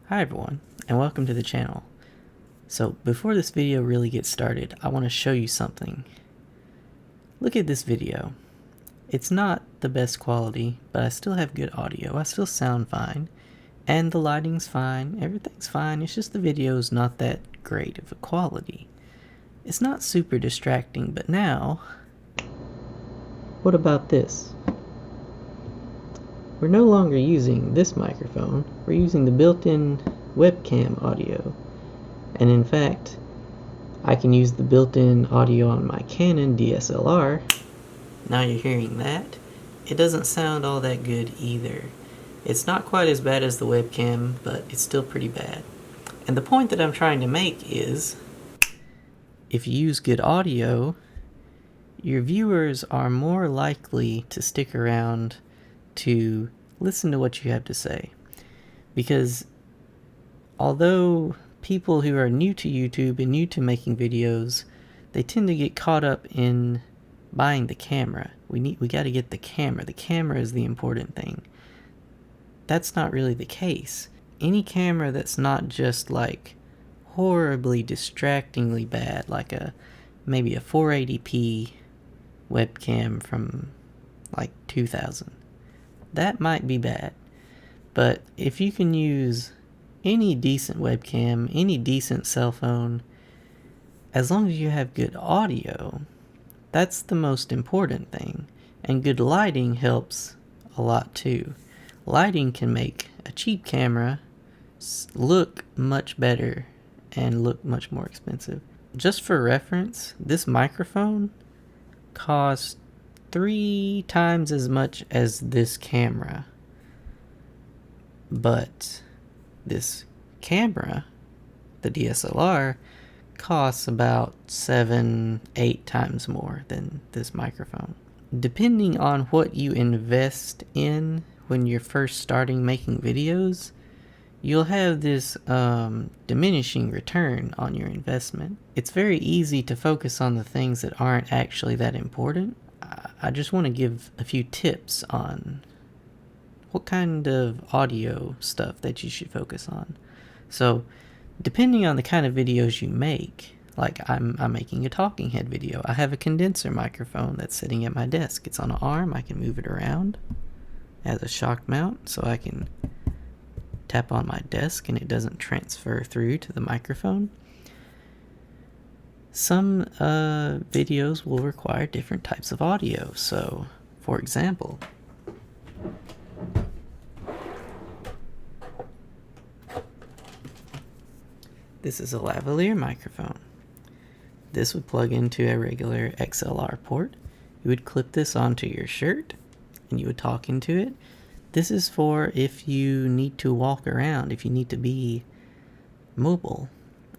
Hi everyone, and welcome to the channel. So before this video really gets started, I want to show you something. Look at this video. It's not the best quality, but I still have good audio. I still sound fine, and the lighting's fine, everything's fine. It's just the video's not that great of a quality. It's not super distracting, but now, what about this? We're no longer using this microphone, we're using the built-in webcam audio. And in fact, I can use the built-in audio on my Canon DSLR. Now you're hearing that. It doesn't sound all that good either. It's not quite as bad as the webcam, but it's still pretty bad. And the point that I'm trying to make is, if you use good audio, your viewers are more likely to stick around to listen to what you have to say. Because although people who are new to YouTube and new to making videos, they tend to get caught up in buying the camera. We got to get the camera. The camera is the important thing. That's not really the case. Any camera that's not just like horribly distractingly bad, like maybe a 480p webcam from like 2000, that might be bad. But if you can use any decent webcam, any decent cell phone, as long as you have good audio, that's the most important thing. And good lighting helps a lot too. Lighting can make a cheap camera look much better and look much more expensive. Just for reference, this microphone costs 3 times as much as this camera. But this camera, the DSLR, costs about 7-8 times more than this microphone. Depending on what you invest in when you're first starting making videos, you'll have this diminishing return on your investment. It's very easy to focus on the things that aren't actually that important. I just want to give a few tips on what kind of audio stuff that you should focus on. So, depending on the kind of videos you make, like I'm making a talking head video. I have a condenser microphone that's sitting at my desk. It's on an arm. I can move it around as a shock mount, so I can tap on my desk and it doesn't transfer through to the microphone. Some videos will require different types of audio. So, for example, this is a lavalier microphone. This would plug into a regular XLR port. You would clip this onto your shirt and you would talk into it. This is for if you need to walk around, if you need to be mobile,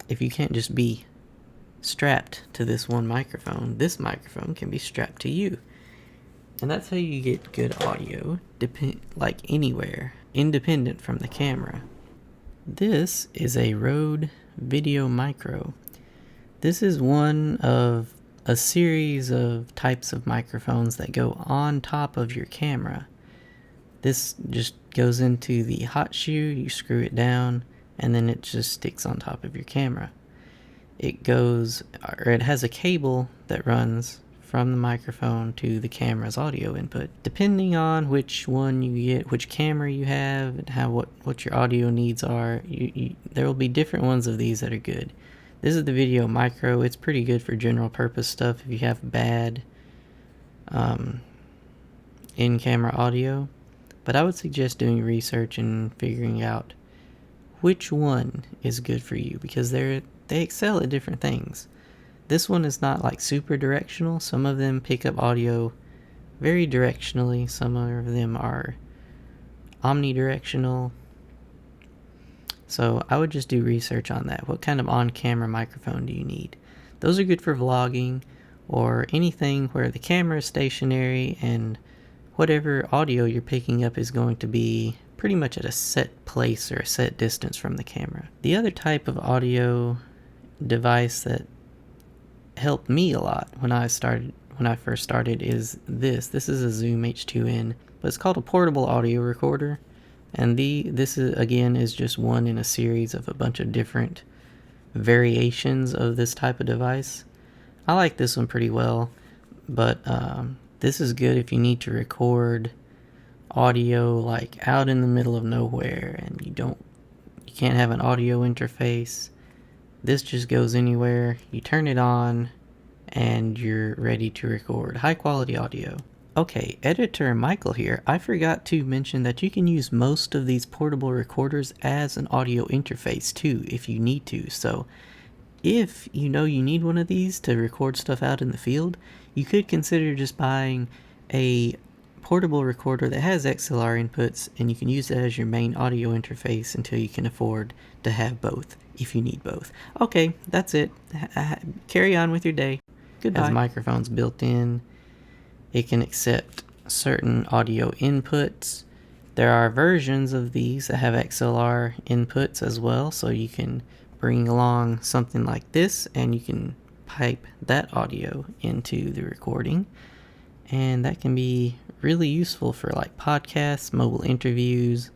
if you can't just be strapped to this one microphone. This microphone can be strapped to you. And that's how you get good audio, like anywhere, independent from the camera. This is a Rode Video Micro. This is one of a series of types of microphones that go on top of your camera. This just goes into the hot shoe, you screw it down, and then it just sticks on top of your camera. It has a cable that runs from the microphone to the camera's audio input. Depending on which one you get, which camera you have, and what your audio needs are, there will be different ones of these that are good. This is the Video Micro. It's pretty good for general purpose stuff if you have bad in-camera audio. But I would suggest doing research and figuring out which one is good for you, because they excel at different things. This one is not like super directional. Some of them pick up audio very directionally. Some of them are omnidirectional. So I would just do research on that. What kind of on-camera microphone do you need? Those are good for vlogging or anything where the camera is stationary and whatever audio you're picking up is going to be pretty much at a set place or a set distance from the camera. The other type of audio device that helped me a lot when I first started is this. This is a Zoom H2n, but it's called a portable audio recorder. And this is again is just one in a series of a bunch of different variations of this type of device. I like this one pretty well, but this is good if you need to record audio like out in the middle of nowhere and you can't have an audio interface. This just goes anywhere, you turn it on, and you're ready to record high quality audio. Okay, editor Michael here. I forgot to mention that you can use most of these portable recorders as an audio interface too, if you need to. So if you know you need one of these to record stuff out in the field, you could consider just buying a portable recorder that has XLR inputs, and you can use that as your main audio interface until you can afford to have both, if you need both. Okay, that's it. Carry on with your day. Goodbye. As microphones built in, it can accept certain audio inputs. There are versions of these that have XLR inputs as well, so you can bring along something like this and you can pipe that audio into the recording, and that can be really useful for like podcasts, mobile interviews,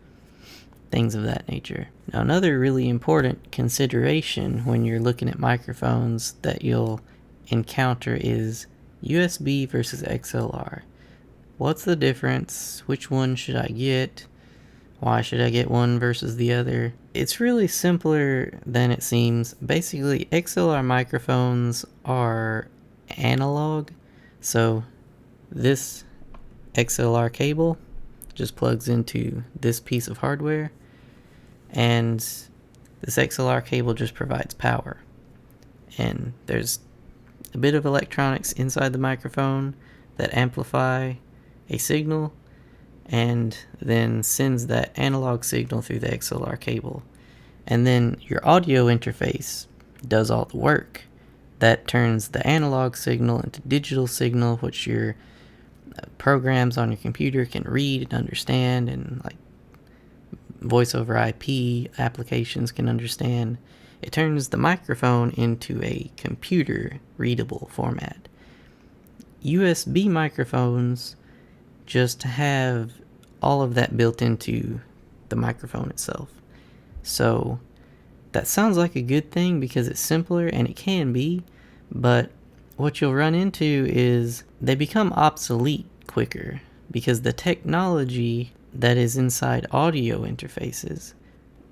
things of that nature. Now, another really important consideration when you're looking at microphones that you'll encounter is USB versus XLR. What's the difference? Which one should I get? Why should I get one versus the other? It's really simpler than it seems. Basically, XLR microphones are analog, so this XLR cable just plugs into this piece of hardware, and this XLR cable just provides power. And there's a bit of electronics inside the microphone that amplify a signal and then sends that analog signal through the XLR cable. And then your audio interface does all the work. That turns the analog signal into digital signal, which your programs on your computer can read and understand, and like voice over IP applications can understand. It turns the microphone into a computer readable format. USB microphones just have all of that built into the microphone itself. So that sounds like a good thing because it's simpler, and it can be, but what you'll run into is they become obsolete quicker because the technology that is inside audio interfaces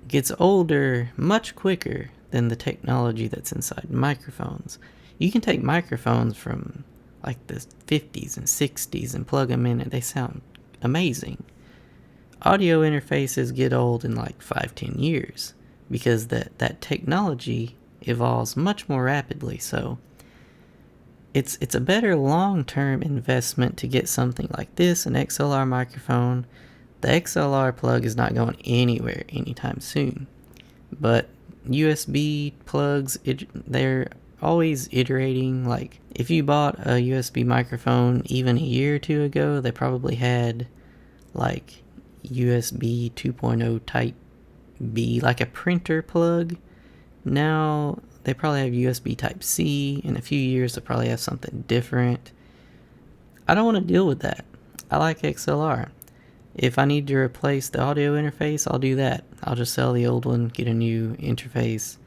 gets older much quicker than the technology that's inside microphones. You can take microphones from like the 50s and 60s and plug them in and they sound amazing. Audio interfaces get old in like 5-10 years because that technology evolves much more rapidly. So it's a better long-term investment to get something like this, an XLR microphone. The XLR plug is not going anywhere anytime soon, but USB plugs, they're always iterating. Like if you bought a USB microphone even a year or two ago, they probably had like USB 2.0 type B, like a printer plug. Now they probably have USB type C. In a few years they'll probably have something different. I don't want to deal with that. I like XLR. If I need to replace the audio interface, I'll do that. I'll just sell the old one, get a new interface.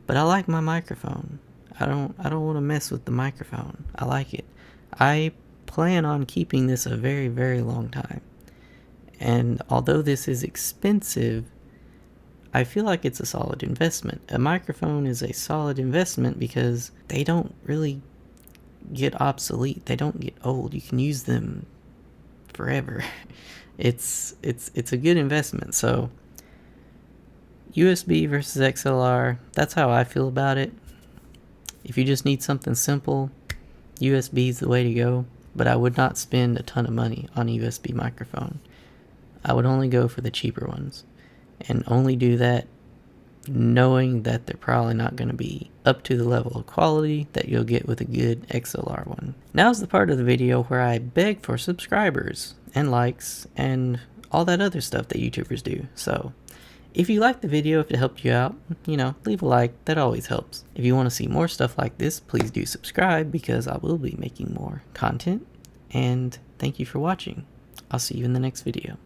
But I like my microphone. I don't want to mess with the microphone. I like it. I plan on keeping this a very, very long time. And although this is expensive, I feel like it's a solid investment. A microphone is a solid investment because they don't really get obsolete. They don't get old. You can use them forever. It's a good investment. So USB versus XLR, that's how I feel about it. If you just need something simple, USB is the way to go, but I would not spend a ton of money on a USB microphone. I would only go for the cheaper ones, and only do that knowing that they're probably not going to be up to the level of quality that you'll get with a good XLR one. Now's the part of the video where I beg for subscribers and likes and all that other stuff that YouTubers do. So if you liked the video, if it helped you out, leave a like. That always helps. If you want to see more stuff like this, please do subscribe because I will be making more content. And thank you for watching. I'll see you in the next video.